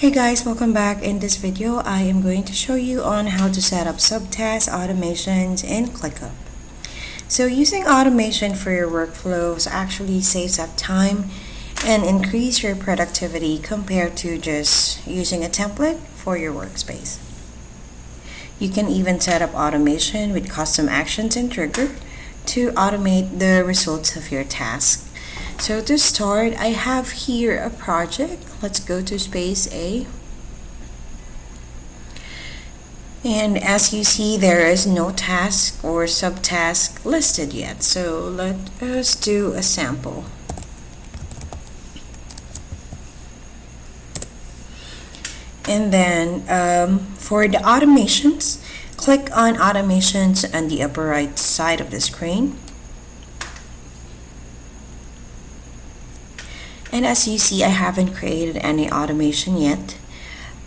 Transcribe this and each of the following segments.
Hey guys, welcome back. In this video, I am going to show you on how to set up subtask automations in ClickUp. So using automation for your workflows actually saves up time and increase your productivity compared to just using a template for your workspace. You can even set up automation with custom actions and trigger to automate the results of your task. So to start, I have here a project. Let's go to space A. And as you see, there is no task or subtask listed yet. So let us do a sample. And then for the automations, click on automations on the upper right side of the screen. And as you see, I haven't created any automation yet.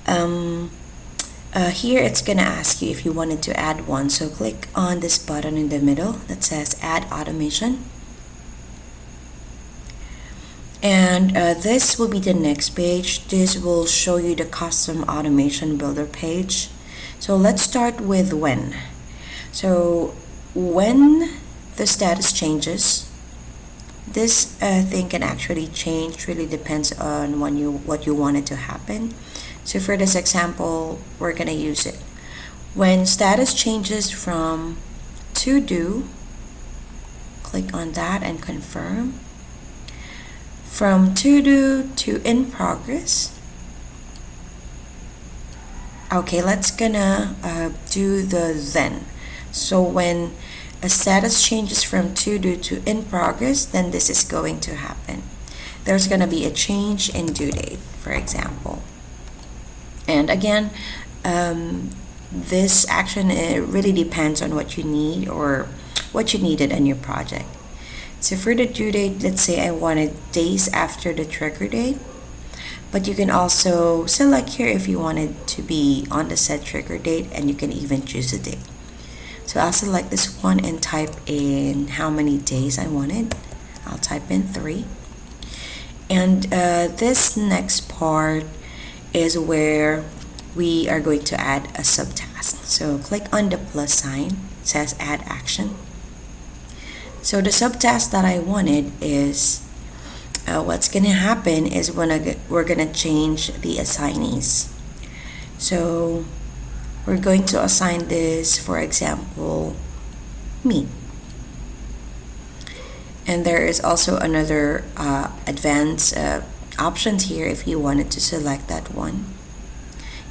Here it's gonna ask you if you wanted to add one. So click on this button in the middle that says Add Automation. And this will be the next page. This will show you the custom automation builder page. So let's start with when. So when the status changes, this thing can actually change. Really depends on what you want it to happen. So for this example, we're gonna use it. When status changes from to do, click on that and confirm. From to do to in progress. Okay, let's gonna do the then. So when a status changes from to do to in progress, then this is going to happen. There's going to be a change in due date, for example. And again, this action, it really depends on what you need or what you needed in your project. So for the due date, let's say I wanted days after the trigger date, but you can also select here if you wanted to be on the set trigger date, and you can even choose a date. So I'll select this one and type in how many days I wanted. I'll type in 3. And this next part is where we are going to add a subtask. So click on the plus sign. It says Add Action. So the subtask that I wanted is what's going to happen is we're going to change the assignees. So we're going to assign this, for example, me. And there is also another advanced options here if you wanted to select that one.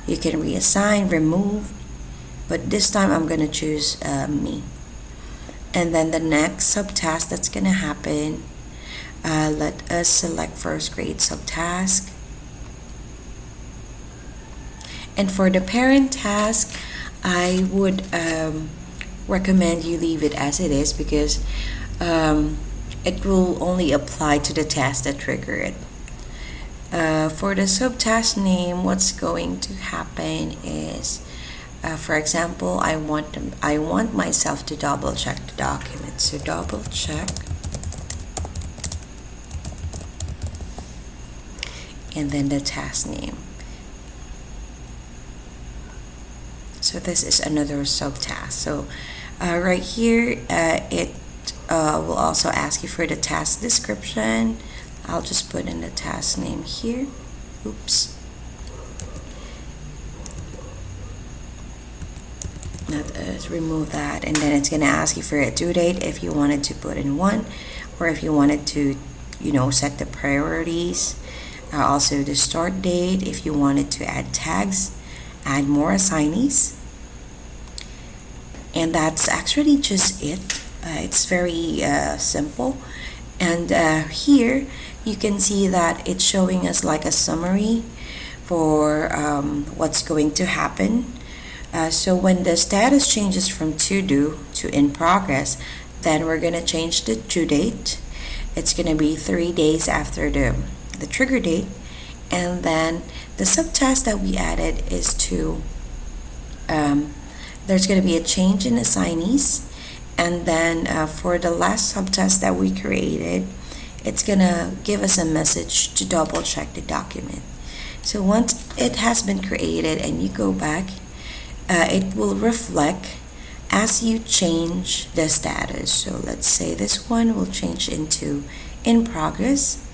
You can reassign, remove, but this time I'm going to choose me. And then the next subtask that's going to happen, let us select first create subtask. And for the parent task, I would recommend you leave it as it is, because it will only apply to the task that trigger it. For the subtask name, what's going to happen is, for example, I want myself to double check the document. So double check, and then the task name. So this is another subtask. So right here, it will also ask you for the task description. I'll just put in the task name here. Oops. Let's remove that, and then it's gonna ask you for a due date if you wanted to put in 1, or if you wanted to, set the priorities. Also the start date if you wanted to add tags, add more assignees. And that's actually just it. It's very simple. And here you can see that it's showing us like a summary for what's going to happen. So when the status changes from to do to in progress, then we're going to change the due date. It's going to be 3 days after the trigger date. And then the subtask that we added is to there's going to be a change in assignees, and then for the last subtask that we created, it's going to give us a message to double check the document. So once it has been created and you go back, it will reflect as you change the status. So let's say this one will change into in progress,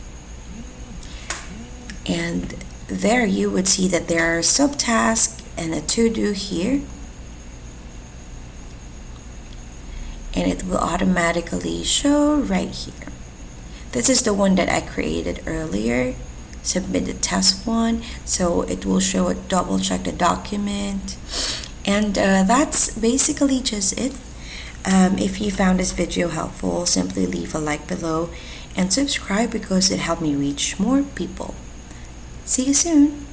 and there you would see that there are subtasks and a to-do here, and it will automatically show right here. This is the one that I created earlier, submit the test one, so it will show it, double check the document, and that's basically just it. If you found this video helpful, simply leave a like below and subscribe because it helped me reach more people. See you soon.